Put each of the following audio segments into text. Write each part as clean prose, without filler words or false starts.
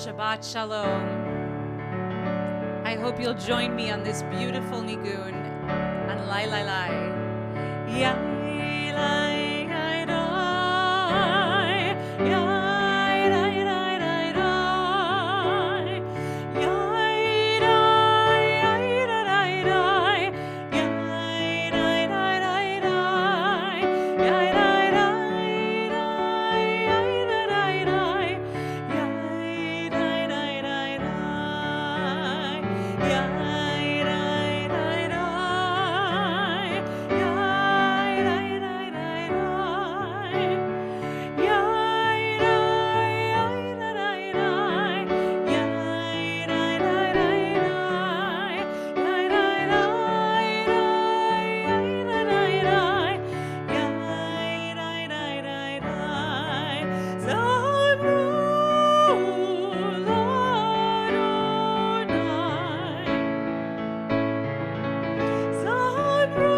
Shabbat Shalom. I hope you'll join me on this beautiful nigun on Lai Lai Lai. Yai Lai Lai Lai. Yai Lai Lai Lai Lai. Yai Lai Lai Lai Lai. Yai Lai Lai Lai Lai. Yai Lai Lai Lai Lai. Yai Lai Lai Lai Lai. Yai Lai Lai Lai. Yai Lai Lai Lai Lai. Yai Lai Lai Lai. Yai Lai Lai Lai Lai. Yai Lai Lai Lai. Yai Lai Lai Lai Lai. Zamru Adonai. Zamru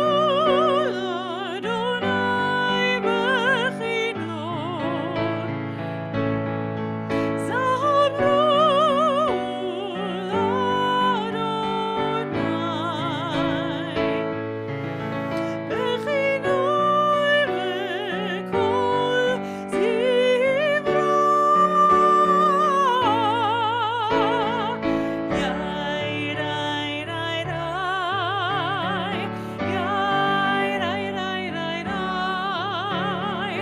Adonai Bechinot. Zamru Adonai. Bechinoi v'kol zimra. Yai Lai Lai Lai. Yai Lai Lai Lai Lai.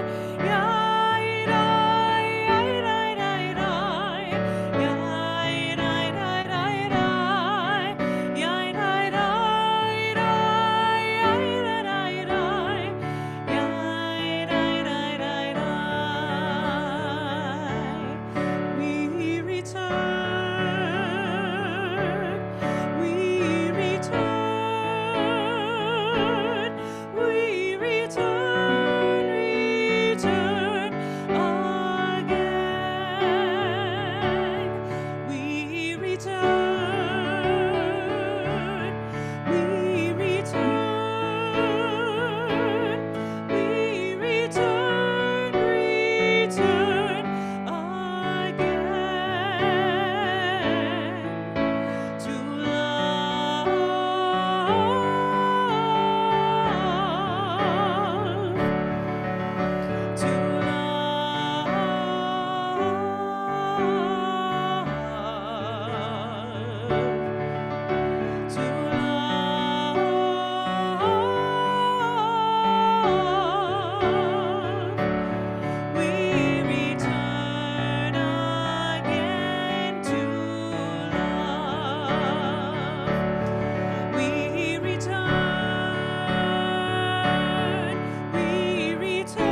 Yai Lai Lai Lai Lai. Yai Lai Lai Lai Lai. Yai Lai Lai Lai. Yai Lai Lai Lai. Yai Lai Lai Lai Lai. We return. We return. We return. Return again. We return. We return. We return. Return again to love, to love, to love. We return again to love. We return. We return.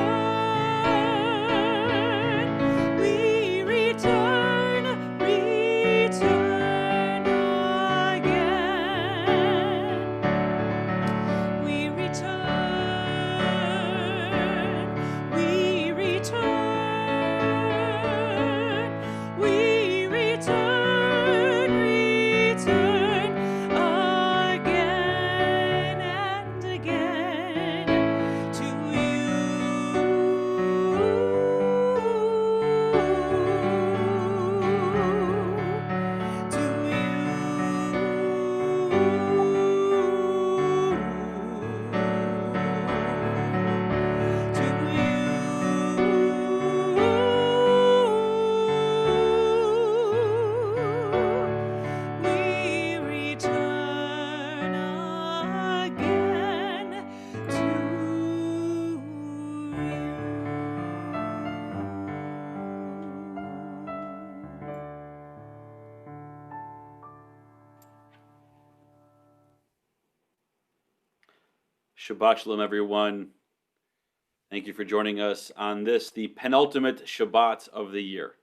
We return. Return again. We return. We return. We return. Return again and again to you. To you. To you. We return again to you. Shabbat Shalom, everyone. Thank you for joining us on this, the penultimate Shabbat of the year.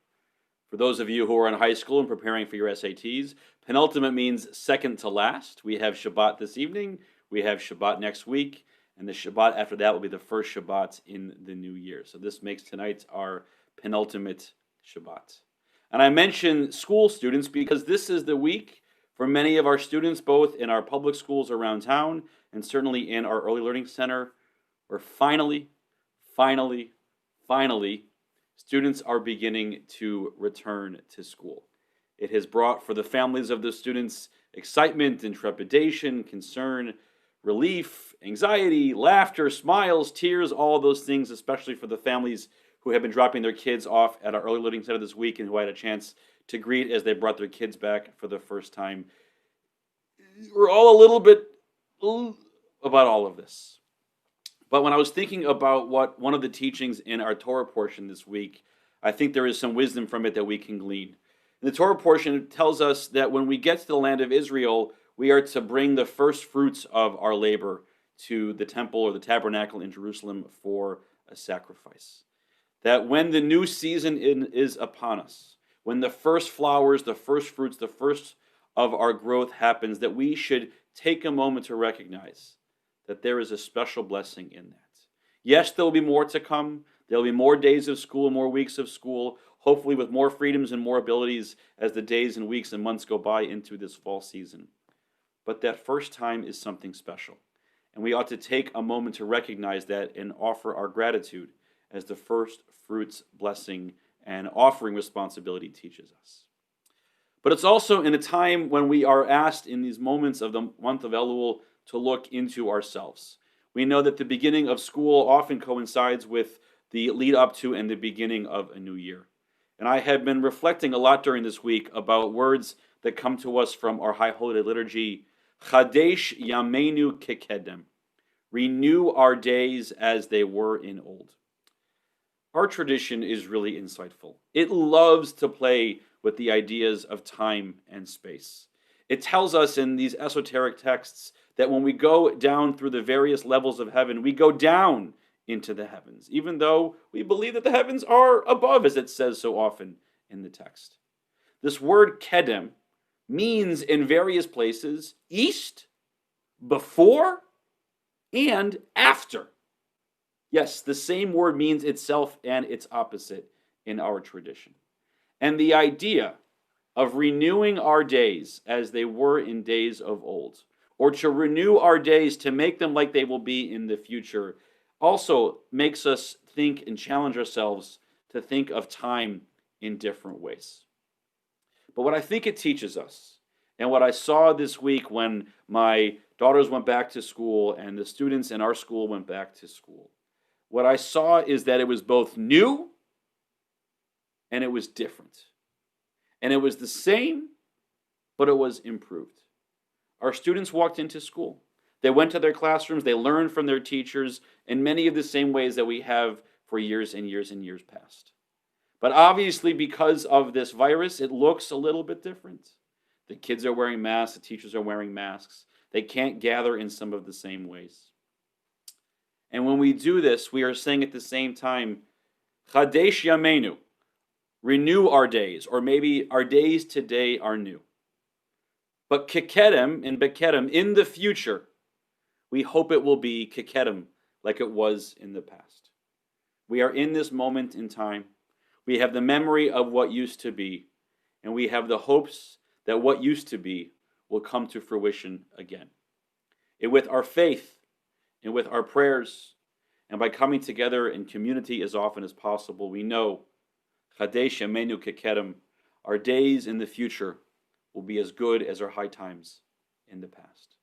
For those of you who are in high school and preparing for your SATs, penultimate means second to last. We have Shabbat this evening, we have Shabbat next week, and the Shabbat after that will be the first Shabbat in the new year. So this makes tonight our penultimate Shabbat. And I mention school students because this is the week for many of our students, both in our public schools around town and certainly in our early learning center, where finally, students are beginning to return to school. It has brought for the families of the students excitement and trepidation, concern, relief, anxiety, laughter, smiles, tears, all those things, especially for the families who have been dropping their kids off at our early learning center this week and who had a chance to greet as they brought their kids back for the first time. We're all a little bit about all of this. But when I was thinking about what one of the teachings in our Torah portion this week, I think there is some wisdom from it that we can glean. In the Torah portion, tells us that when we get to the land of Israel, we are to bring the first fruits of our labor to the temple or the tabernacle in Jerusalem for a sacrifice. That when the new season is upon us, when the first flowers, the first fruits, the first of our growth happens, that we should take a moment to recognize that there is a special blessing in that. Yes, there will be more to come. There will be more days of school, more weeks of school, hopefully with more freedoms and more abilities as the days and weeks and months go by into this fall season. But that first time is something special. And we ought to take a moment to recognize that and offer our gratitude as the first fruits blessing and offering responsibility teaches us. But it's also in a time when we are asked in these moments of the month of Elul to look into ourselves. We know that the beginning of school often coincides with the lead up to and the beginning of a new year. And I have been reflecting a lot during this week about words that come to us from our High Holy Liturgy. Chadesh Yameinu Kekedem. Renew our days as they were in old. Our tradition is really insightful. It loves to play with the ideas of time and space. It tells us in these esoteric texts that when we go down through the various levels of heaven, we go down into the heavens, even though we believe that the heavens are above, as it says so often in the text. This word kedem means in various places east, before, and after. Yes, the same word means itself and its opposite in our tradition. And the idea of renewing our days as they were in days of old, or to renew our days to make them like they will be in the future, also makes us think and challenge ourselves to think of time in different ways. But what I think it teaches us, and what I saw this week when my daughters went back to school and the students in our school went back to school, what I saw is that it was both new and it was different. And it was the same, but it was improved. Our students walked into school. They went to their classrooms, they learned from their teachers in many of the same ways that we have for years and years and years past. But obviously, because of this virus, it looks a little bit different. The kids are wearing masks, the teachers are wearing masks. They can't gather in some of the same ways. And when we do this, we are saying at the same time, Chadesh Yameinu, renew our days, or maybe our days today are new. But Kekedem and Bekedem, in the future, we hope it will be Kekedem like it was in the past. We are in this moment in time. We have the memory of what used to be, and we have the hopes that what used to be will come to fruition again. And with our faith, and with our prayers, and by coming together in community as often as possible, we know, Chadesh Yameinu Kekedem, our days in the future will be as good as our high times in the past.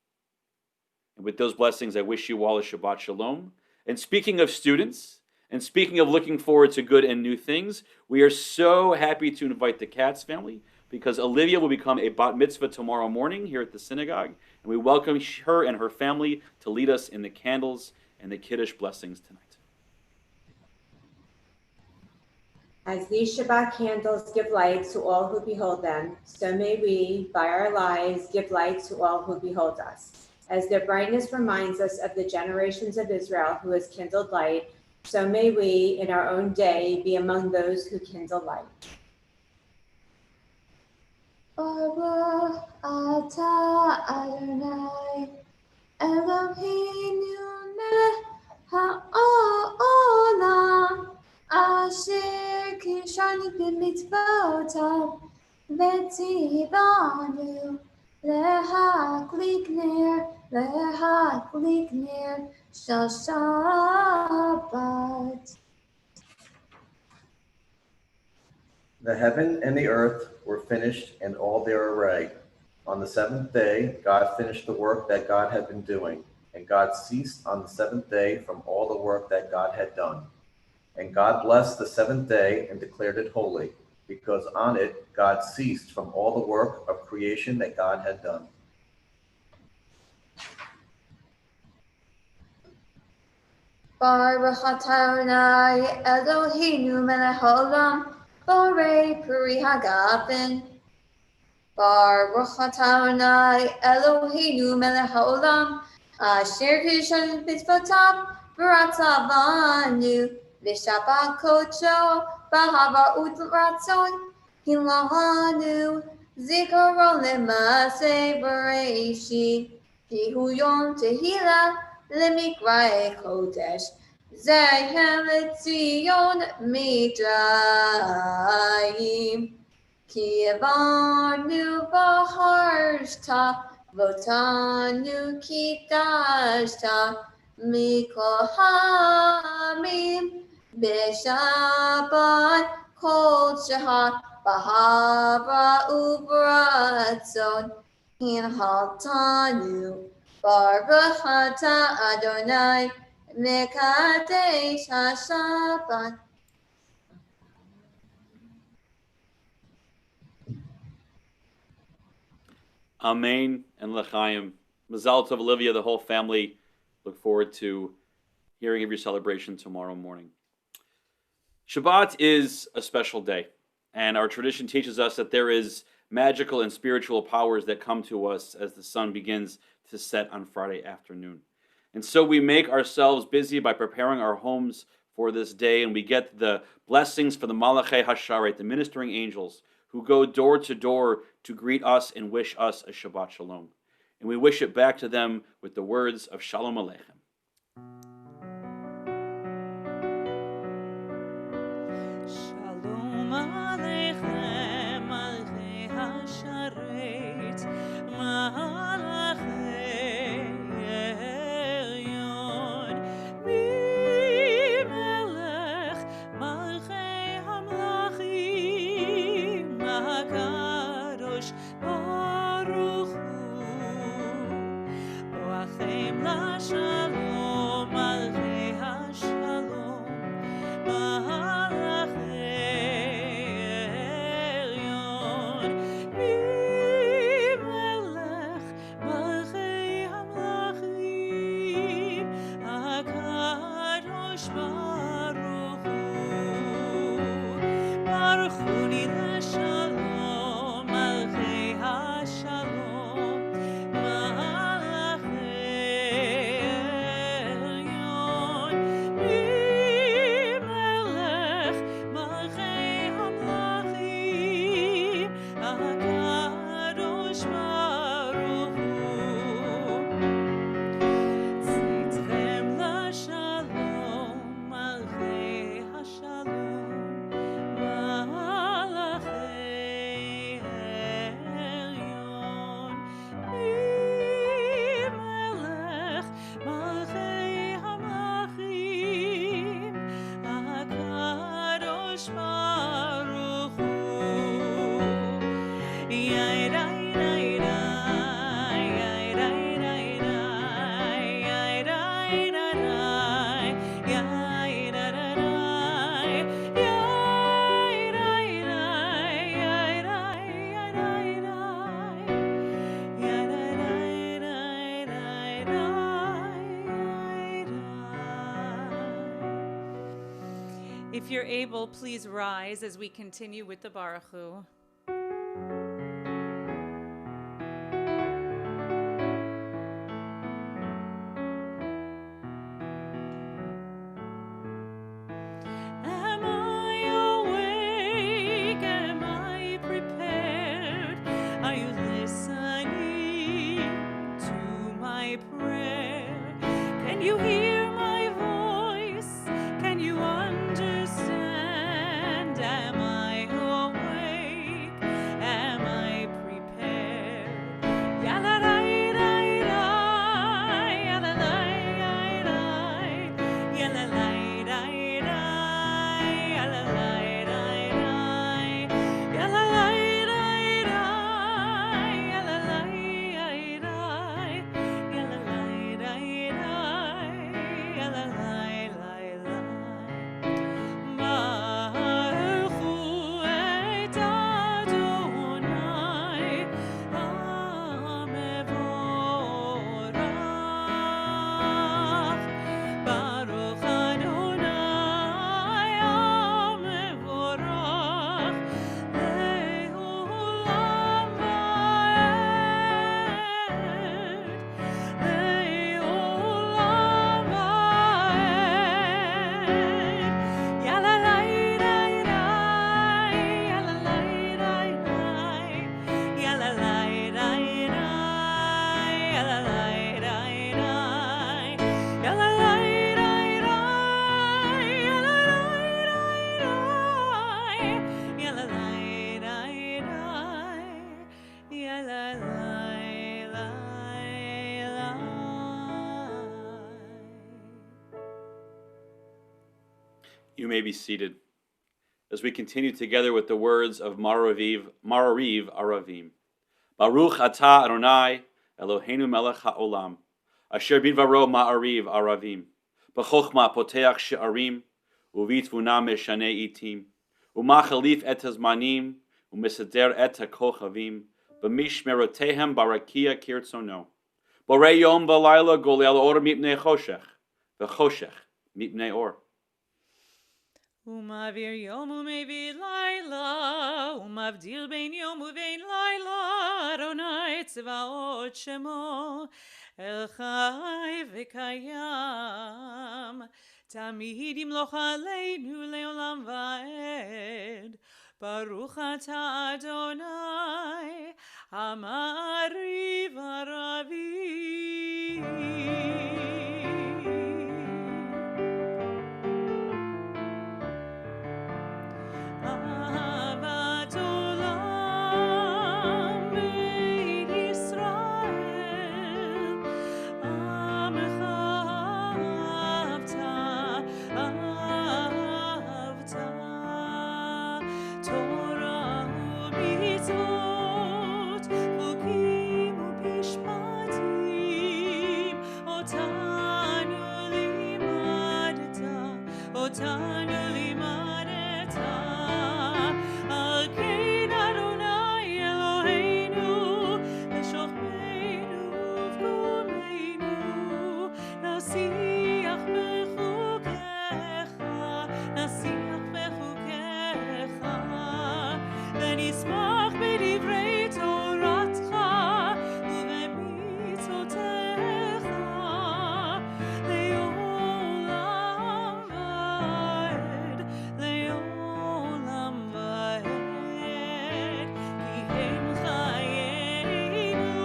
And with those blessings, I wish you all a Shabbat Shalom. And speaking of students, and speaking of looking forward to good and new things, we are so happy to invite the Katz family because Olivia will become a bat mitzvah tomorrow morning here at the synagogue. And we welcome her and her family to lead us in the candles and the Kiddush blessings tonight. As these Shabbat candles give light to all who behold them, so may we, by our lives, give light to all who behold us. As their brightness reminds us of the generations of Israel who has kindled light, so may we, in our own day, be among those who kindle light. Baruch atah Adonai Eloheinu melech haolam asher kishanu b'mitzvotav v'tzivanu lehaklik ner shel Shabbat. The heaven and the earth were finished in all their array. On the seventh day, God finished the work that God had been doing, and God ceased on the seventh day from all the work that God had done. And God blessed the seventh day and declared it holy, because on it God ceased from all the work of creation that God had done. Baruch atah Adonai Eloheinu melech haolam, borei peri hagafen. Baruch atah Adonai Eloheinu melech haolam, asher kishon mitzvotav v'ratzav banu, v'shabbat kodsho b'hava u'ratzon hilahanu, zikaron lema'aseh b'reishit, kihu yom tehillah lemikra kodesh, zehem letzion midrayim. Ki avanu baharshta, votanu kitashta, mikol hamim, b'shabbat kol shahat, bahava ubratzon, hinhaltanu, baruch atah Adonai, mekadesh ha-Shabbat. Amen and L'chaim. Mazal Tov, Olivia, the whole family. Look forward to hearing of your celebration tomorrow morning. Shabbat is a special day, and our tradition teaches us that there is magical and spiritual powers that come to us as the sun begins to set on Friday afternoon. And so we make ourselves busy by preparing our homes for this day, and we get the blessings for the Malachei Hasharet, the ministering angels, who go door to door to greet us and wish us a Shabbat Shalom. And we wish it back to them with the words of Shalom Aleichem. Shalom Aleichem, Malchei Hasharet, Malachei Elyon, Melech Malchei Hamlachim, HaKadosh Baruch Hu, Boachem LaShalom, Malchei HaShalom, If you're able, please rise as we continue with the Baruch Hu. Am I awake? Am I prepared? Are you listening to my prayer? Can you hear my voice? Can you understand? Am I awake? You may be seated as we continue together with the words of Ma'ariv Aravim. Baruch atah Adonai Eloheinu melech haolam, asher bidvaro Ma'ariv Aravim, b'chochma poteach she'arim, uvitvuna meshanei itim, umachalif et hazmanim, umesader et hakochavim, b'mishmerotehem barakia kirtzono. Borei yom v'layla golei al or mipnei choshech, v'choshech mipnei or. Umavir yom umevir laila, umavdil bein yom uvein laila, Adonai tzvaot shemo, El chai v'kayam, tamid yimloch aleinu leolam va'ed, Baruch atah Adonai, Amariv Aravim. Ahavat olam beit Yisrael, Amecha ahavta, Torah u'mitzvot, chukim u'mishpatim, otanu limadta, Al kein Adonai Eloheinu, b'shochmeinu u'v'kumeinu, nasiach b'chukecha, v'nismach b'divrei Toratcha, u'b'mitzvotecha, le'olam va'ed, le'olam va'ed, ki hem chayeinu,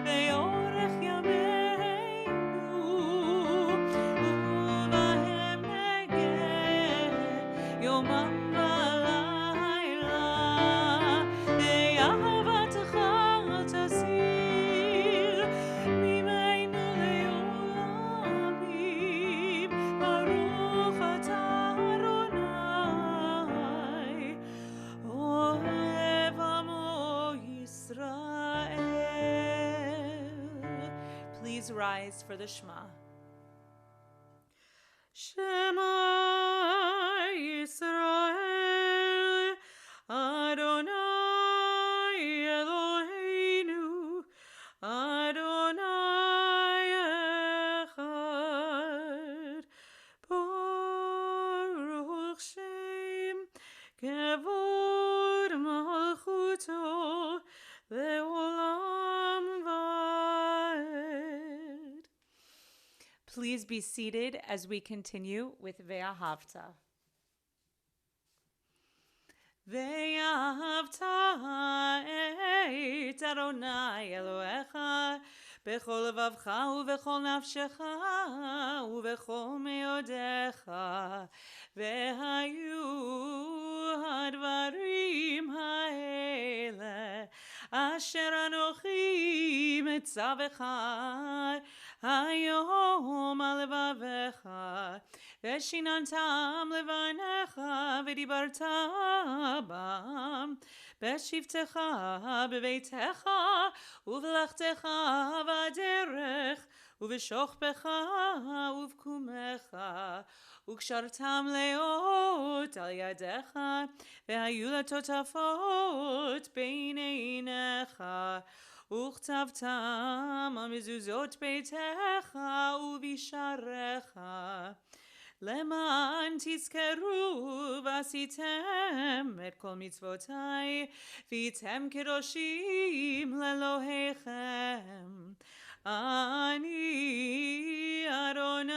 ve'orech yameinu, u'vahem negeh, yomam v'layla, ve'ahavatcha tasir, mimeinu le'olamim, Baruch atah Adonai, Ohev amo Yisrael. Please rise for the Shema. Shema Yisrael, Adonai Eloheinu, Adonai echad, Baruch Shem kevod malchuto le'olam va'ed. Please be seated as we continue with Ve'ahavta. Ve'ahavta et Adonai Elohecha bechol levavcha uvechol nafshecha uvechol meodecha ve'hayu hadvarim ha'ele asher anochi metzavecha hayom al levavecha ve'shinantam levanecha v'dibarta bam b'shivtecha b'veitecha uv'lechtecha v'aderech uv'shochpecha uv'kumecha ukshartam leot al yadecha ve'hayu latotafot beineinecha וכתבתם על מזוזות ביתך ובשעריך למען תזכרו ועשיתם את כל מצוותיי והייתם קדושים לאלוהיכם. אני אדוני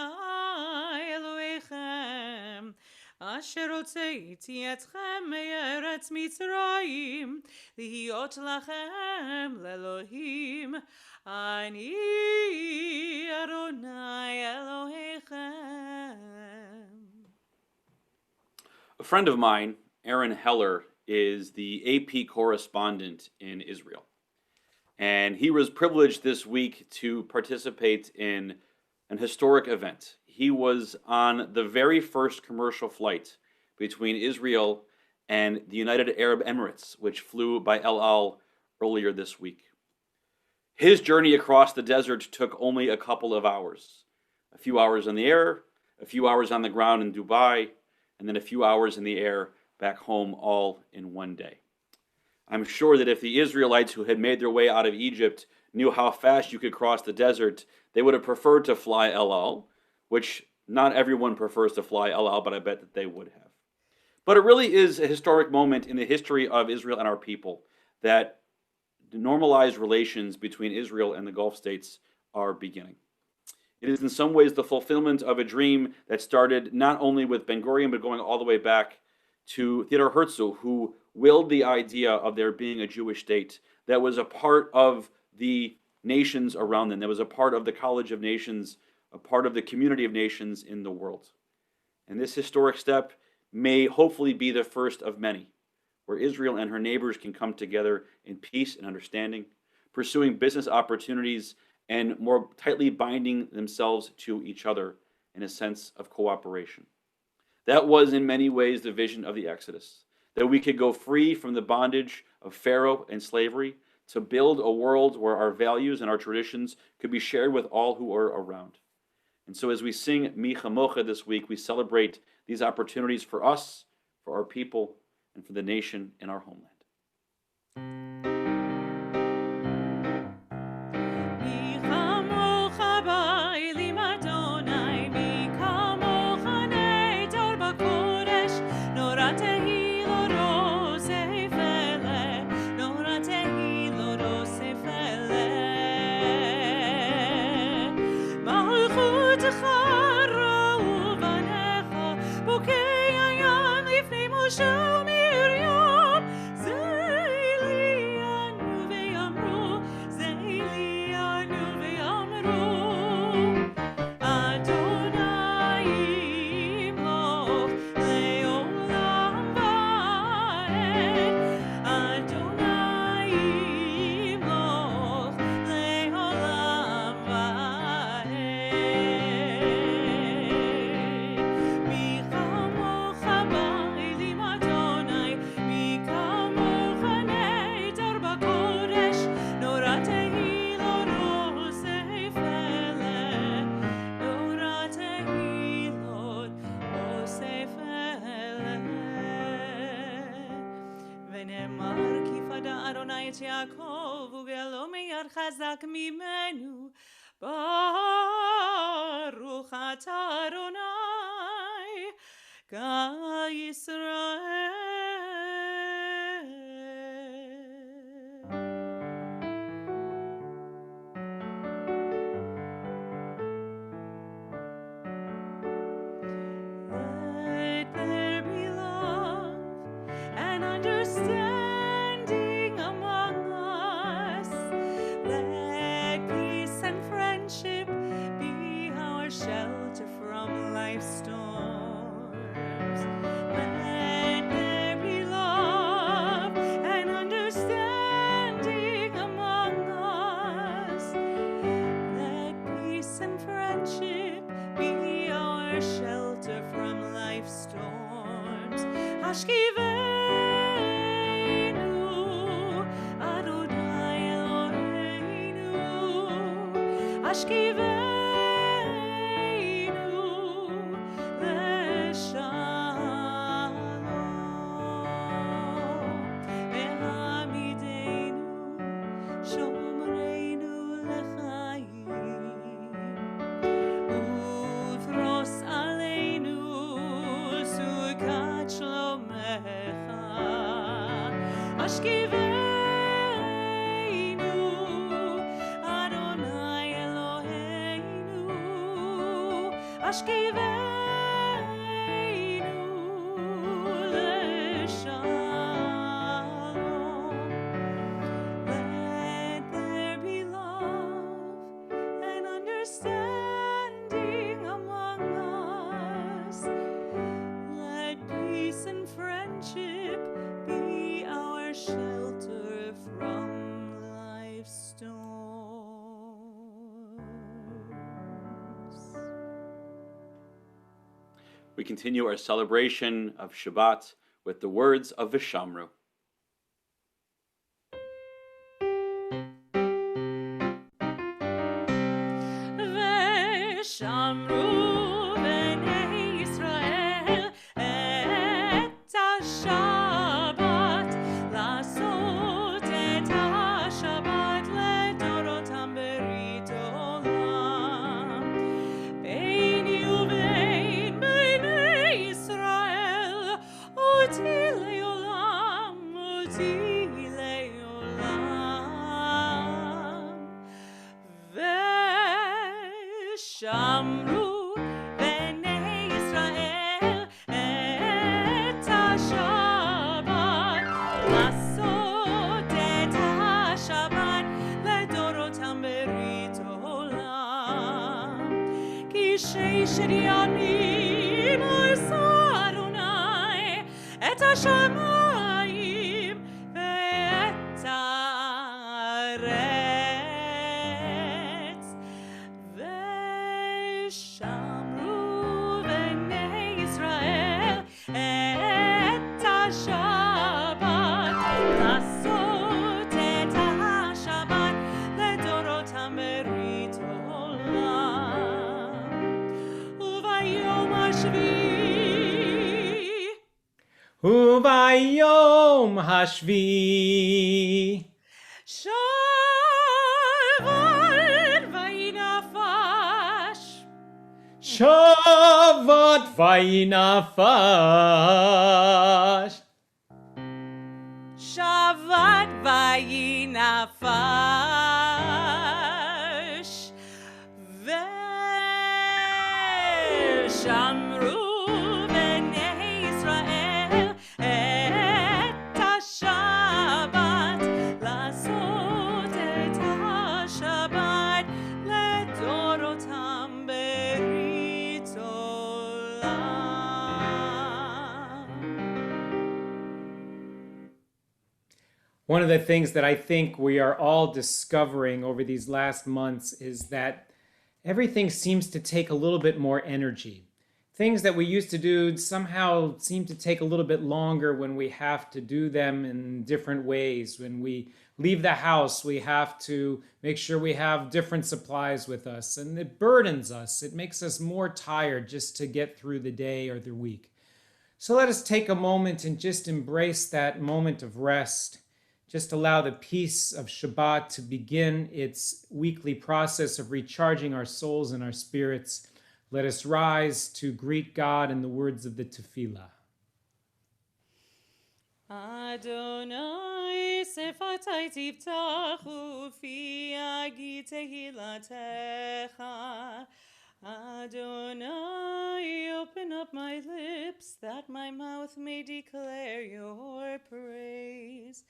אלוהיכם אשר הוצאתי אתכם מארץ מצרים להיות לכם לאלוהים. אני אדוני אלוהיכם. A friend of mine, Aaron Heller, is the AP correspondent in Israel. And he was privileged this week to participate in an historic event. he was on the very first commercial flight between Israel and the United Arab Emirates, which flew by El Al earlier this week. His journey across the desert took only a couple of hours. A few hours in the air, a few hours on the ground in Dubai, and then a few hours in the air back home, all in one day. I'm sure that if the Israelites who had made their way out of Egypt knew how fast you could cross the desert, they would have preferred to fly El Al, which not everyone prefers to fly El Al, but I bet that they would have. But it really is a historic moment in the history of Israel and our people that the normalized relations between Israel and the Gulf states are beginning. It is in some ways the fulfillment of a dream that started not only with Ben Gurion, but going all the way back to Theodor Herzl, who willed the idea of there being a Jewish state that was a part of the nations around them, that was a part of the College of Nations, a part of the community of nations in the world. And this historic step may hopefully be the first of many, where Israel and her neighbors can come together in peace and understanding, pursuing business opportunities and more tightly binding themselves to each other in a sense of cooperation. That was in many ways the vision of the Exodus, that we could go free from the bondage of Pharaoh and slavery to build a world where our values and our traditions could be shared with all who are around. And so as we sing Mi Chamocha this week, we celebrate these opportunities for us, for our people, and for the nation in our homeland. יעקב וגלו מיד חזק ממנו ברוך אתה אדוני Let there be love and understanding among us. Let peace and friendship be our shelter from life's storms. Let there be love and understanding among us. Let peace and friendship be our shelter from life's storms. Hashkivenu, Adonai Eloheinu. Hashkivenu, Leshalom. Ve'hamidenu, Shomreinu lechaim. Ufros aleinu sukat shlomecha. Ashkivenu, Adonai Eloheinu. Ashkivenu, leshalom. Let there be love and understanding among us. Let peace and friendship be our shelter from life's storms. We continue our celebration of Shabbat with the words of Vishamru. ושמרו בני ישראל את השבת, לעשות את השבת לדורותם ברית עולם. ביני ובין בני ישראל, אותי לעולם, אותי לעולם. ושמרו בני ישראל את השבת, לעשות את השבת לדורותם ברית עולם. כי ששת ימים עשה אדוני את השמיים ואת הארץ. ושמרו בני ישראל את השבת, לעשות את השבת לדורותם ברית עולם. וביום השביעי וביום השביעי שבת וינפש, שבת וינפש, שבת וינפש. ושמרו בני ישראל את השבת, לעשות את השבת לדורותם ברית עולם. One of the things that I think we are all discovering over these last months is that everything seems to take a little bit more energy. Things that we used to do somehow seem to take a little bit longer when we have to do them in different ways. When we leave the house, we have to make sure we have different supplies with us, and it burdens us. It makes us more tired just to get through the day or the week. So let us take a moment and just embrace that moment of rest. Just allow the peace of Shabbat to begin its weekly process of recharging our souls and our spirits. Let us rise to greet God in the words of the Tefillah. Adonai sefatai tiftach ufi yagi tehilatecha. Adonai, open up my lips that my mouth may declare your praise.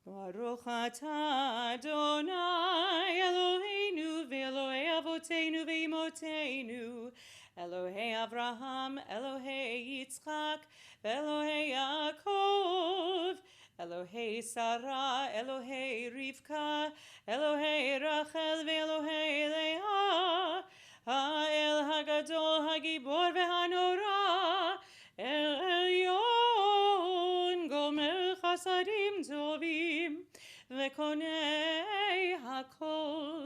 Baruch atah Adonai Eloheinu ve'Elohei avoteinu ve'imotenu, Elohei Avraham, Elohei Yitzchak, Elohei Yaakov, Elohei Sarah, Elohei Rivka, Elohei Rachel ve'Elohei Leah, Ha'el Hagadol Hagibor ve'Hanora, El Elyon Gomer Chasadim Tovim Vekonei Hakol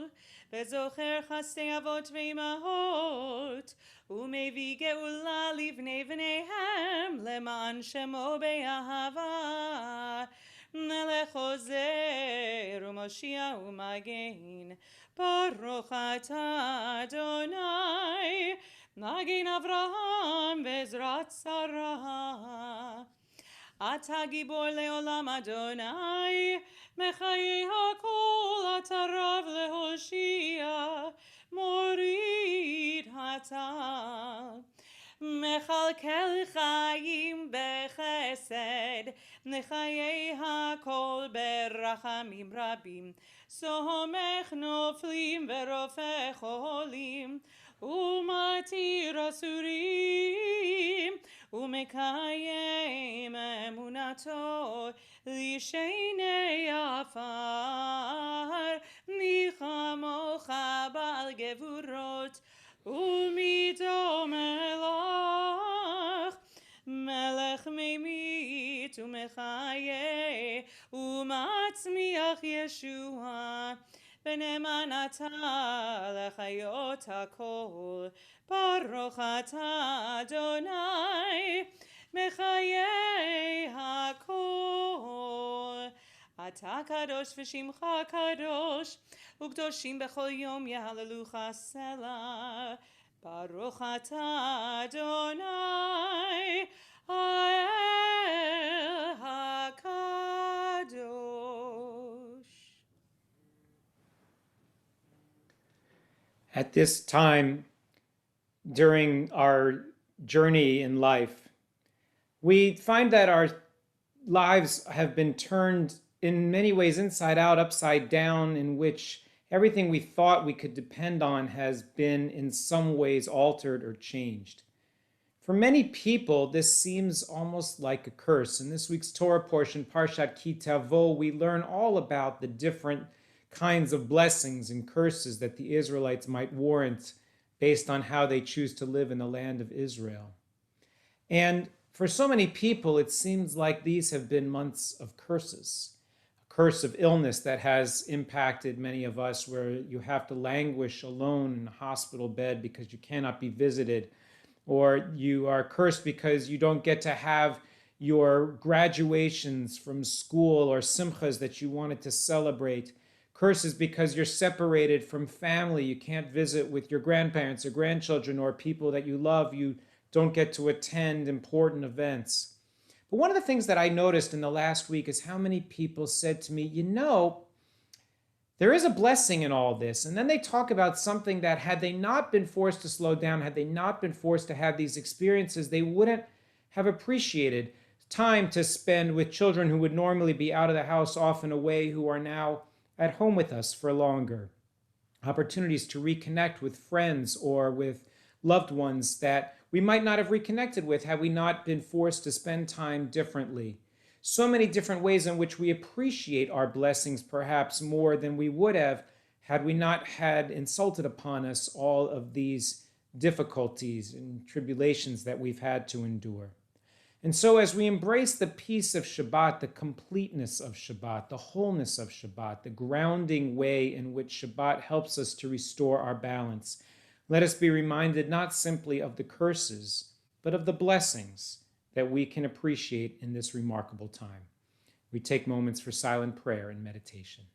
Vezocher Chasdei Avot Ve'imahot Umevi Geula Livnei V'neihem Leman Shemo Be'ahava Melech Ozer U'Moshiach U'Magen Baruch atah Adonai Magen Avraham Bezrat Sarah. Ata Gibor Leolam Adonai Mechayei Hakol Ata Rav Lehoshia Morid Hata Mechalkel Chaim Bechesed Mechayei Hakol Berachamim Rabim Somech Noflim Verofech Olim Umatir Asurim Umekayem Emunato Lishenei Afar Michamocha Bal Gevurot Umidom Elam ומחיה ומצמיח ישועה ונאמנתה לחיות הכל. ברוך אתה אדוני מחיי הכל. אתה קדוש ושמך קדוש, וקדושים בכל יום יהללוך סלה. ברוך אתה אדוני האל הקדוש. At this time, during our journey in life, we find that our lives have been turned in many ways inside out, upside down, in which everything we thought we could depend on has been in some ways altered or changed. For many people, this seems almost like a curse. In this week's Torah portion, Parshat Ki Tavo, we learn all about the different kinds of blessings and curses that the Israelites might warrant based on how they choose to live in the land of Israel. And for so many people, it seems like these have been months of curses. A curse of illness that has impacted many of us, where you have to languish alone in a hospital bed because you cannot be visited, or you are cursed because you don't get to have your graduations from school or simchas that you wanted to celebrate. Curses because you're separated from family. You can't visit with your grandparents or grandchildren or people that you love. You don't get to attend important events. But one of the things that I noticed in the last week is how many people said to me, there is a blessing in all this. And then they talk about something that had they not been forced to slow down, had they not been forced to have these experiences, they wouldn't have appreciated time to spend with children who would normally be out of the house, often away, who are now at home with us for longer. Opportunities to reconnect with friends or with loved ones that we might not have reconnected with had we not been forced to spend time differently. So many different ways in which we appreciate our blessings, perhaps more than we would have had we not had insulted upon us all of these difficulties and tribulations that we've had to endure. And so as we embrace the peace of Shabbat, the completeness of Shabbat, the wholeness of Shabbat, the grounding way in which Shabbat helps us to restore our balance, let us be reminded not simply of the curses, but of the blessings that we can appreciate in this remarkable time. We take moments for silent prayer and meditation.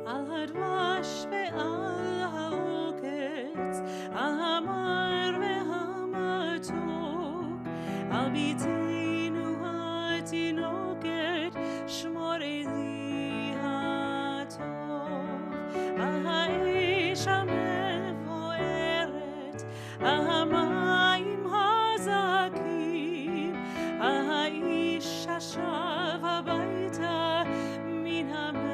על הדבש ועל העוקץ, על המר והמתוק, על ביתנו התינוקת, שמור לי הטוב. על האש המבוערת, על המים הזכים, על האיש השב הביתה מן המרחקים.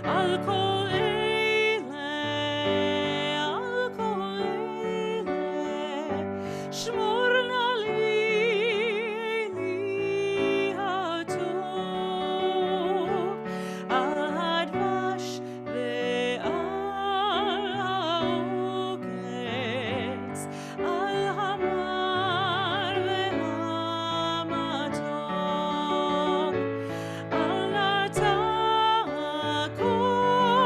על כל אלה, שמור נא לי הטוב. על הדבש ועל העוקץ, על המר והמתוק, על אתה הכל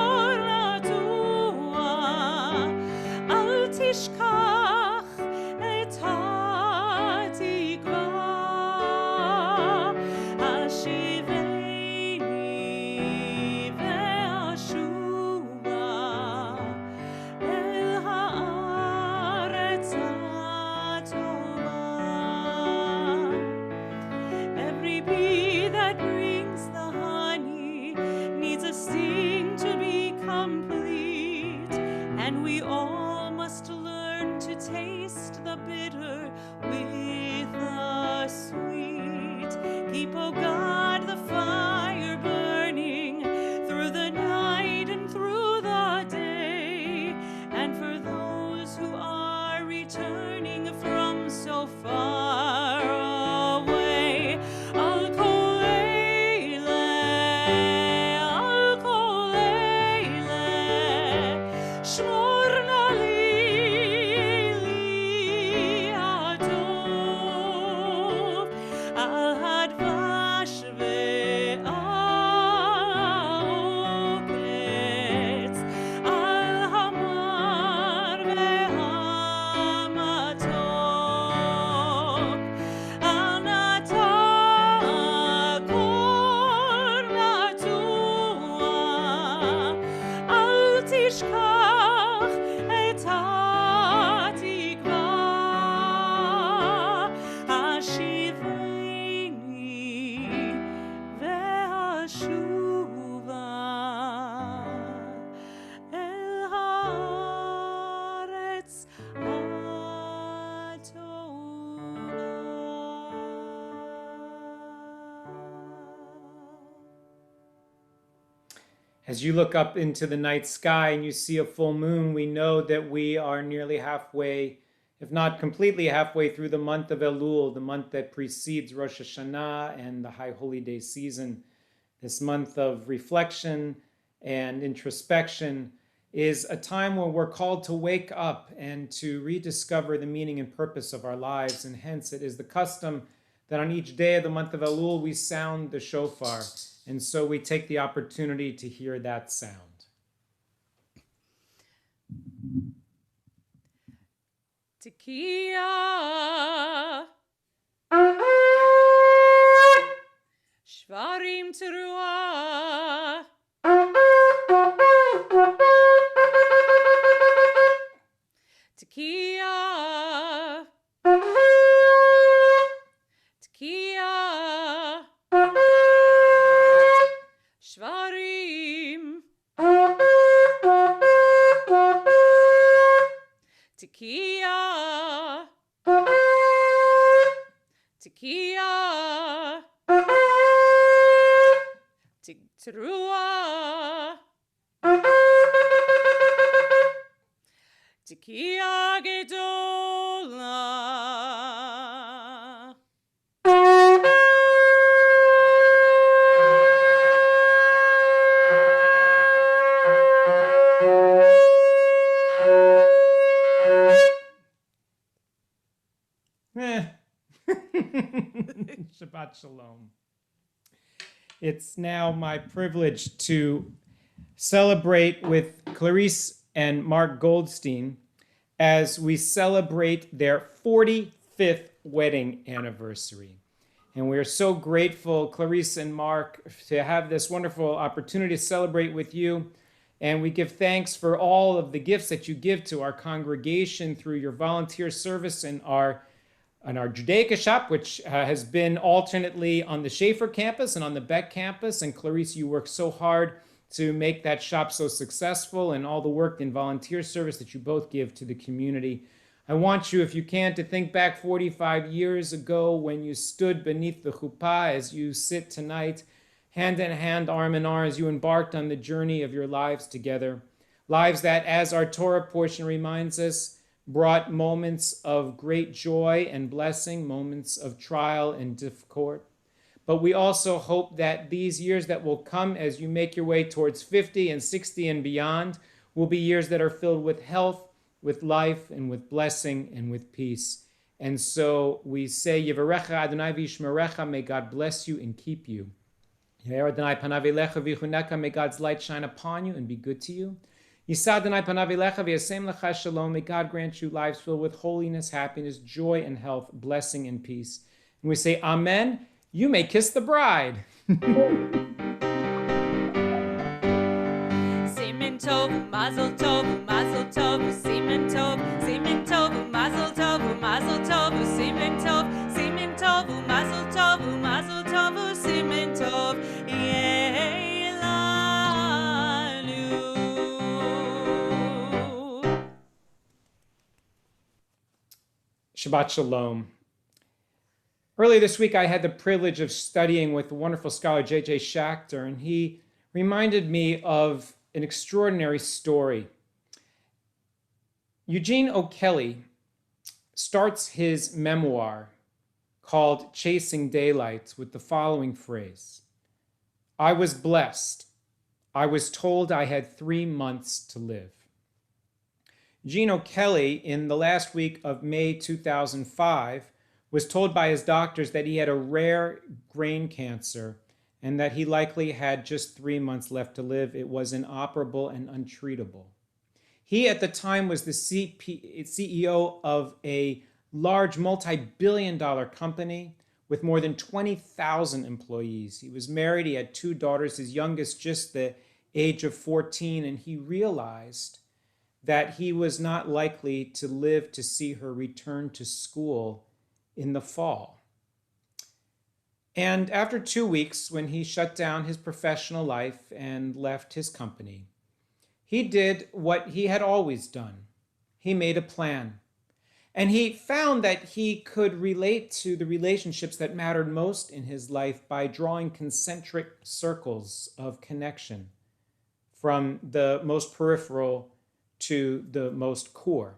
As you look up into the night sky and you see a full moon, we know that we are nearly halfway, if not completely halfway through the month of Elul, the month that precedes Rosh Hashanah and the High Holy Day season. This month of reflection and introspection is a time when we're called to wake up and to rediscover the meaning and purpose of our lives. And hence it is the custom that on each day of the month of Elul we sound the shofar. And so we take the opportunity to hear that sound. Tekiah, Shvarim Teruah, Tekiah, Tekiah, Shvarim, Tekiah, Tekiah, Teruah, Tekiah Gedolah. Shabbat Shalom. It's now my privilege to celebrate with Clarice and Mark Goldstein as we celebrate their 45th wedding anniversary. And we are so grateful, Clarice and Mark, to have this wonderful opportunity to celebrate with you. And we give thanks for all of the gifts that you give to our congregation through your volunteer service in our Judaica shop, which has been alternately on the Schaefer campus and on the Beck campus. And Clarice, you work so hard to make that shop so successful, and all the work in volunteer service that you both give to the community. I want you, if you can, to think back 45 years ago when you stood beneath the chuppah as you sit tonight, hand in hand, arm in arm, as you embarked on the journey of your lives together. Lives that, as our Torah portion reminds us, brought moments of great joy and blessing, moments of trial and discord. But we also hope that these years that will come as you make your way towards 50 and 60 and beyond will be years that are filled with health, with life, and with blessing, and with peace. And so we say, Yevarecha Adonai v'yishmerecha, may God bless you and keep you. Ye'er Adonai panav elecha v'yichuneka, may God's light shine upon you and be good to you. Yisa Adonai panav elecha v'yasem lecha shalom, may God grant you lives filled with holiness, happiness, joy, and health, blessing, and peace. And we say, Amen. You may kiss the bride. Simen tov, mazel tov, mazel tov, simen tov, simen tov, mazel tov, mazel tov, simen tov, simen tov, mazel tov, mazel tov, simen tov, yelanu. Shabbat Shalom. Earlier this week, I had the privilege of studying with the wonderful scholar J.J. Schachter, and he reminded me of an extraordinary story. Eugene O'Kelly starts his memoir called Chasing Daylight with the following phrase: I was blessed. I was told I had 3 months to live. Eugene O'Kelly, in the last week of May 2005, was told by his doctors that he had a rare brain cancer and that he likely had just 3 months left to live. It was inoperable and untreatable. He, at the time, was the CEO of a large multi-billion-dollar company with more than 20,000 employees. He was married. He had 2 daughters, his youngest just the age of 14, and he realized that he was not likely to live to see her return to school in the fall. And after 2 weeks, when he shut down his professional life and left his company, he did what he had always done. He made a plan. And he found that he could relate to the relationships that mattered most in his life by drawing concentric circles of connection. from the most peripheral to the most core.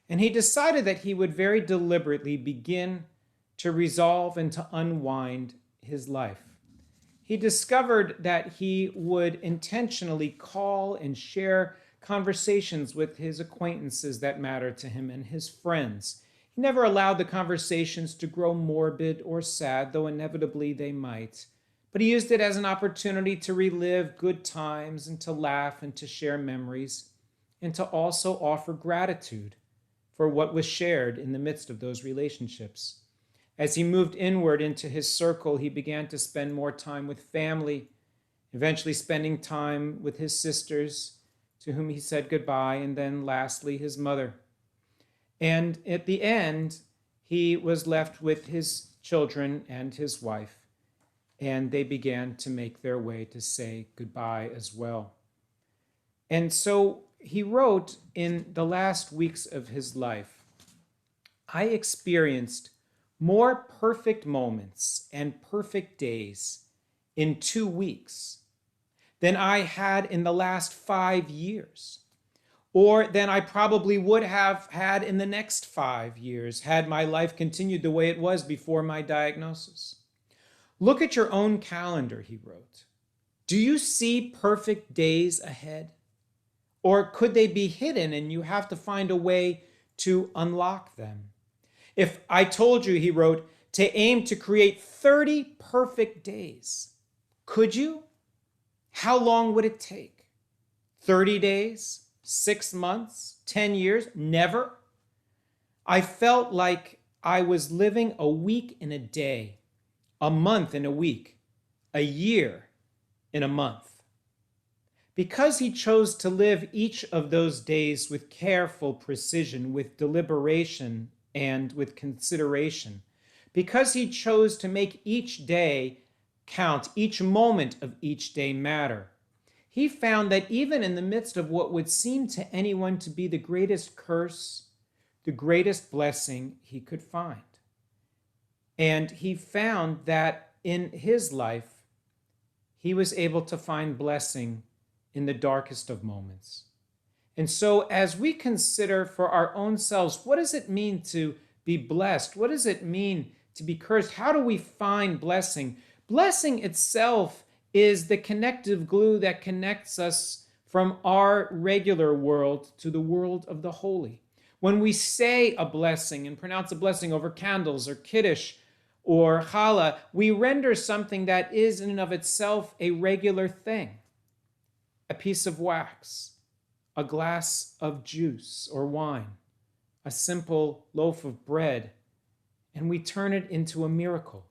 And he decided that he would very deliberately begin to resolve and to unwind his life. He discovered that he would intentionally call and share conversations with his acquaintances that mattered to him and his friends. He never allowed the conversations to grow morbid or sad, though inevitably they might. But he used it as an opportunity to relive good times and to laugh and to share memories and to also offer gratitude for what was shared in the midst of those relationships. As he moved inward into his circle, he began to spend more time with family, eventually spending time with his sisters, to whom he said goodbye, and then lastly, his mother. And at the end, he was left with his children and his wife, and they began to make their way to say goodbye as well. And so he wrote in the last weeks of his life, I experienced more perfect moments and perfect days in 2 weeks than I had in the last 5 years, or than I probably would have had in the next 5 years had my life continued the way it was before my diagnosis. Look at your own calendar, he wrote. Do you see perfect days ahead? Or could they be hidden and you have to find a way to unlock them? If I told you, he wrote, to aim to create 30 perfect days, could you? How long would it take? 30 days? 6 months? 10 years? Never. I felt like I was living a week in a day, a month in a week, a year in a month. Because he chose to live each of those days with careful precision, with deliberation, and with consideration, because he chose to make each day count, each moment of each day matter, he found that even in the midst of what would seem to anyone to be the greatest curse, the greatest blessing he could find. And he found that in his life, he was able to find blessing in the darkest of moments. And so as we consider for our own selves, what does it mean to be blessed? What does it mean to be cursed? How do we find blessing? Blessing itself is the connective glue that connects us from our regular world to the world of the holy. When we say a blessing and pronounce a blessing over candles or Kiddush or challah, we render something that is in and of itself a regular thing. A piece of wax, a glass of juice or wine, a simple loaf of bread, and we turn it into a miracle.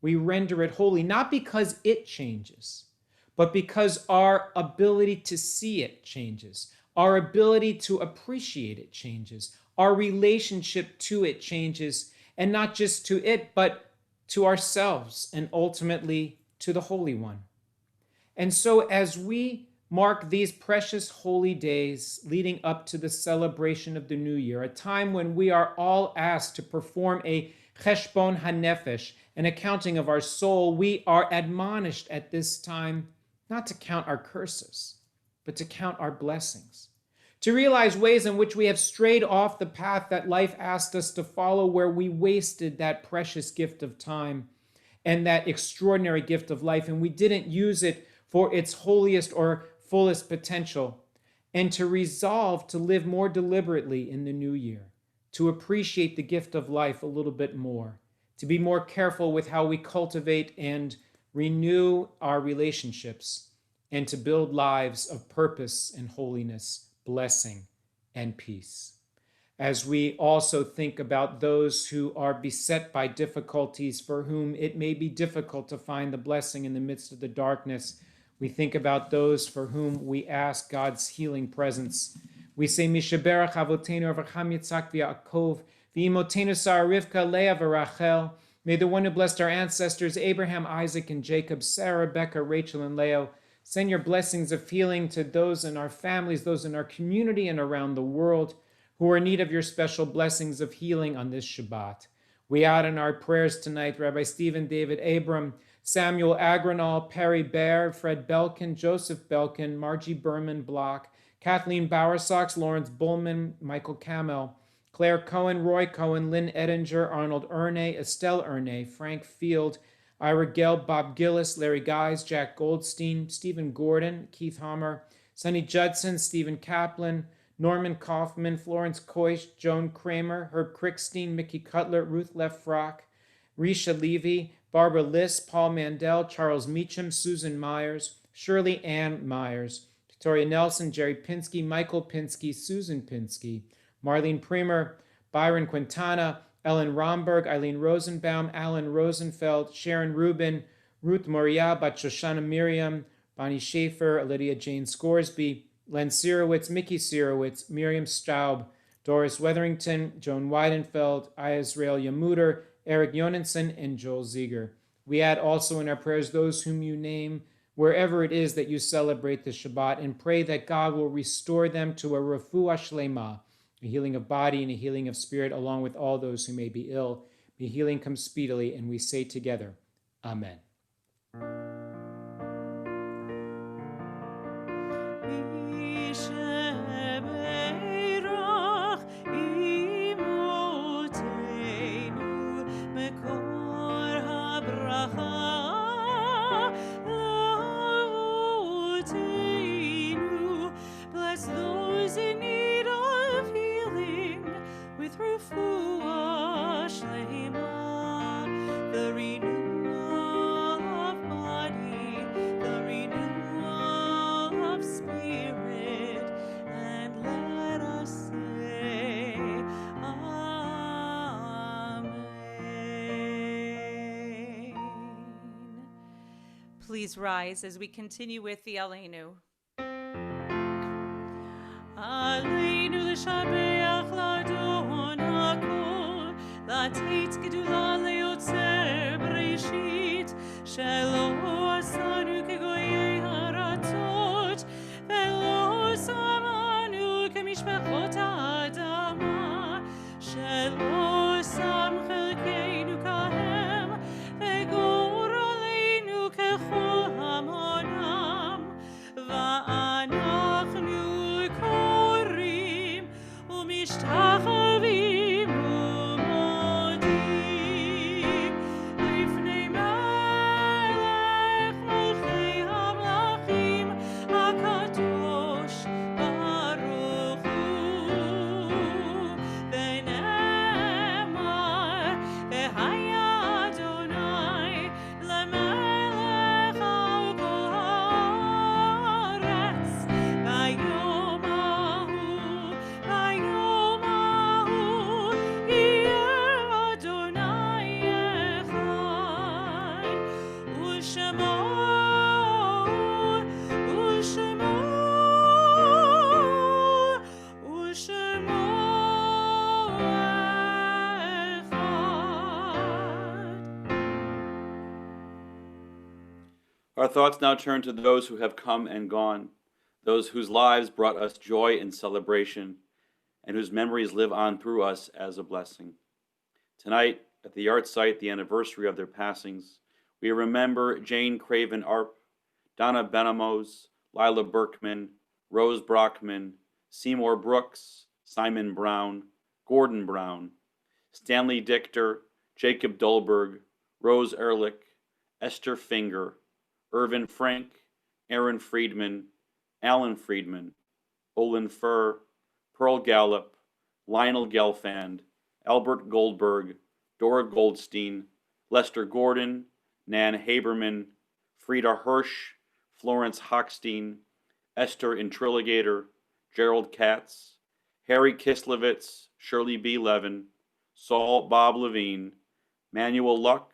We render it holy, not because it changes, but because our ability to see it changes, our ability to appreciate it changes, our relationship to it changes, and not just to it, but to ourselves and ultimately to the Holy One. And so as we mark these precious holy days leading up to the celebration of the new year, a time when we are all asked to perform a cheshbon hanefesh, an accounting of our soul, we are admonished at this time not to count our curses, but to count our blessings, to realize ways in which we have strayed off the path that life asked us to follow, where we wasted that precious gift of time and that extraordinary gift of life, and we didn't use it for its holiest or fullest potential, and to resolve to live more deliberately in the new year, to appreciate the gift of life a little bit more, to be more careful with how we cultivate and renew our relationships, and to build lives of purpose and holiness, blessing and peace. As we also think about those who are beset by difficulties, for whom it may be difficult to find the blessing in the midst of the darkness, we think about those for whom we ask God's healing presence. We say, Mishaberach Avotenu Avraham Yitzhak v'Yaakov v'Imotenu Sarah Rivka Leah v'Rachel. May the one who blessed our ancestors Abraham, Isaac, and Jacob, Sarah, Rebecca, Rachel, and Leo, send your blessings of healing to those in our families, those in our community, and around the world who are in need of your special blessings of healing on this Shabbat. We add in our prayers tonight Rabbi Stephen David Abram, Samuel Agranall, Perry Bear, Fred Belkin, Joseph Belkin, Margie Berman Block, Kathleen Bowersox, Lawrence Bullman, Michael Camel, Claire Cohen, Roy Cohen, Lynn Edinger, Arnold Ernay, Estelle Ernay, Frank Field, Ira Gelb, Bob Gillis, Larry Guys, Jack Goldstein, Stephen Gordon, Keith Hammer, Sonny Judson, Stephen Kaplan, Norman Kaufman, Florence Koish, Joan Kramer, Herb Crickstein, Mickey Cutler, Ruth Lefrock, Risha Levy, Barbara Liss, Paul Mandel, Charles Meacham, Susan Myers, Shirley Ann Myers, Victoria Nelson, Jerry Pinsky, Michael Pinsky, Susan Pinsky, Marlene Premer, Byron Quintana, Ellen Romberg, Eileen Rosenbaum, Alan Rosenfeld, Sharon Rubin, Ruth Moriah, Shoshana Miriam, Bonnie Schaefer, Lydia Jane Scoresby, Len Sirowitz, Mickey Sirowitz, Miriam Staub, Doris Wetherington, Joan Weidenfeld, Israel Yamuter, Eric Jonensen, and Joel Ziegler. We add also in our prayers those whom you name, wherever it is that you celebrate the Shabbat, and pray that God will restore them to a refuah shlema, a healing of body and a healing of spirit, along with all those who may be ill. May healing come speedily, and we say together, Amen. Bless those in need of healing with refuah shlema, the renewal of body, the renewal of spirit, and let us say Amen. Please rise as we continue with the Aleinu. Aleinu l'shabeach l'adon hakol, לתת גדולה ליוצר בראשית, שלא עשנו כגויי הארצות, ולא שמנו כמשפחות האדמה, שלא שם חלקנו כהם, וגורלנו ככל המונם, ואנחנו קוראים ומשתחווים ומודים לפני מלך מלכי המלכים הקדוש ברוך הוא, ונאמר והיה אדוני למלך על כל הארץ ביום ההוא יהיה אדוני אחד, ושמו Our thoughts now turn to those who have come and gone, those whose lives brought us joy and celebration, and whose memories live on through us as a blessing. Tonight, at the yard site, the anniversary of their passings, we remember Jane Craven Arp, Donna Benamos, Lila Berkman, Rose Brockman, Seymour Brooks, Simon Brown, Gordon Brown, Stanley Dichter, Jacob Dolberg, Rose Ehrlich, Esther Finger, Irvin Frank, Aaron Friedman, Alan Friedman, Olin Furr, Pearl Gallup, Lionel Gelfand, Albert Goldberg, Dora Goldstein, Lester Gordon, Nan Haberman, Frida Hirsch, Florence Hochstein, Esther Intriligator, Gerald Katz, Harry Kislevitz, Shirley B. Levin, Saul Bob Levine, Manuel Luck,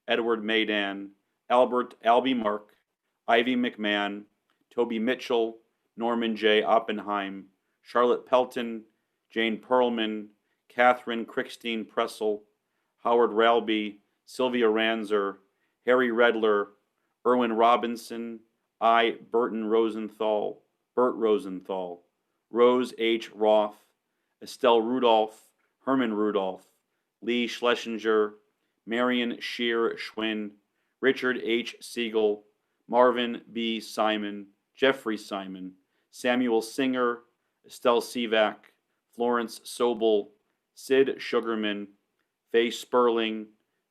Edward Maidan, Albert Albie Mark, Ivy McMahon, Toby Mitchell, Norman J. Oppenheim, Charlotte Pelton, Jane Perlman, Catherine Crickstein Pressel, Howard Ralby, Sylvia Ranzer, Harry Redler, Erwin Robinson, I. Burton Rosenthal, Bert Rosenthal, Rose H. Roth, Estelle Rudolph, Herman Rudolph, Lee Schlesinger, Marion Shear Schwinn, Richard H. Siegel, Marvin B. Simon, Jeffrey Simon, Samuel Singer, Estelle Sivak, Florence Sobel, Sid Sugarman, Faye Sperling,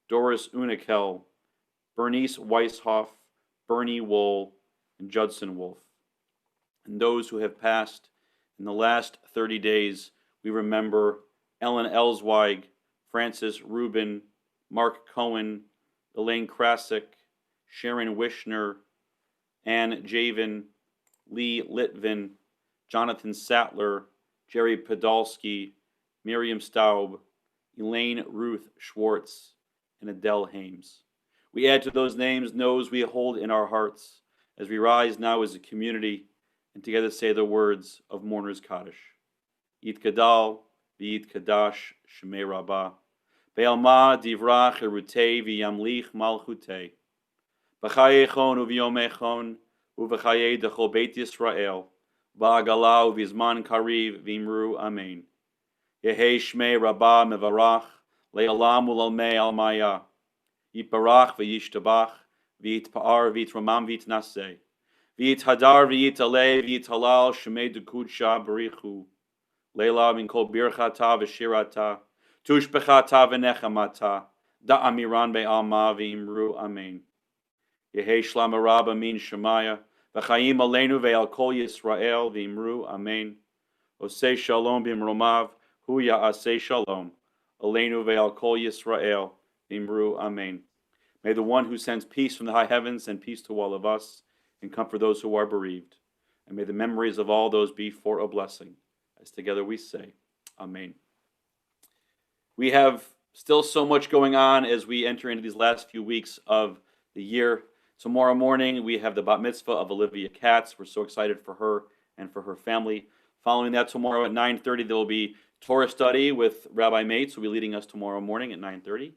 Doris Unikel, Bernice Weishoff, Bernie Wohl, and Judson Wolf. And those who have passed in the last 30 days, we remember Ellen Elsweig, Francis Rubin, Mark Cohen, Elaine Krasik, Sharon Wishner, Ann Javin, Lee Litvin, Jonathan Sattler, Jerry Podolsky, Miriam Staub, Elaine Ruth Schwartz, and Adele Hames. We add to those names those we hold in our hearts as we rise now as a community and together say the words of Mourner's Kaddish. Yitgadal v'yitkadash Shemei Rabbah, Be'alma divrach erutei v'yamlich malchutei, B'chayechon u'v'yomechon u'v'chayei dechol Beit Yisrael, V'agala u'v'zman kariv v'imru Amen. Yehei Shmei Rabbah mevarach, le'alam u'lalmei almaya, Yitbarach v'yishtabach, v'yitpa'ar v'yitramam v'yitnaseh, v'yithadar v'yitaleh v'yitalal Shemei Dukudsha b'richu, Leila min kol birchata v'shirata, tushbechata v'nechamata, da'amiran be'alma v'imru Amen. Yehei Shlama Rabba min Shemaya, v'chayim aleinu ve'al kol Yisrael v'imru Amen. Osei shalom b'imromav, hu ya'asei shalom, aleinu ve'al kol Yisrael v'imru Amen. May the one who sends peace from the high heavens send peace to all of us and comfort those who are bereaved. And may the memories of all those be for a blessing. As together we say, Amen. We have still so much going on as we enter into these last few weeks of the year. Tomorrow morning, we have the bat mitzvah of Olivia Katz. We're so excited for her and for her family. Following that, tomorrow at 9:30, there will be Torah study with Rabbi Mates, who will be leading us tomorrow morning at 9:30.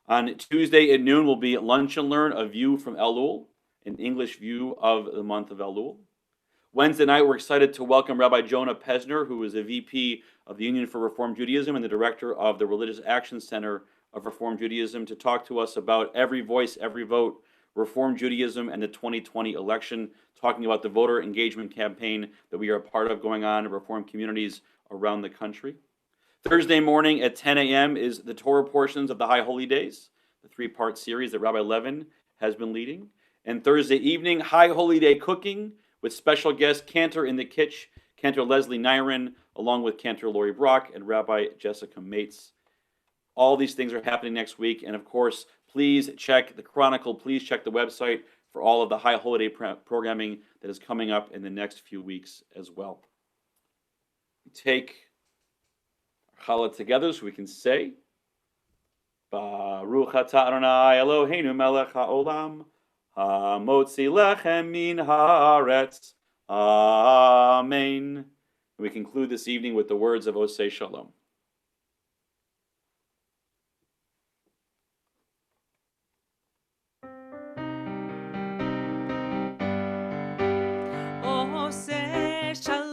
On Tuesday at noon will be Lunch and Learn, a view from Elul, an English view of the month of Elul. Wednesday night, we're excited to welcome Rabbi Jonah Pesner, who is a VP of the Union for Reform Judaism and the director of the Religious Action Center of Reform Judaism, to talk to us about Every Voice, Every Vote, Reform Judaism, and the 2020 election, talking about the voter engagement campaign that we are a part of going on in Reform communities around the country. Thursday morning at 10 a.m. is the Torah portions of the High Holy Days, the three-part series that Rabbi Levin has been leading. And Thursday evening, High Holy Day cooking, with special guest Cantor in the Kitch, Cantor Leslie Nyron, along with Cantor Lori Brock and Rabbi Jessica Mates. All these things are happening next week. And of course, please check the Chronicle. Please check the website for all of the High Holiday programming that is coming up in the next few weeks as well. We take Challah together so we can say, Baruch atah Adonai Eloheinu melech haolam, Motzi lechem min haaretz. Amen. We conclude this evening with the words of Osei Shalom. Osei Shalom.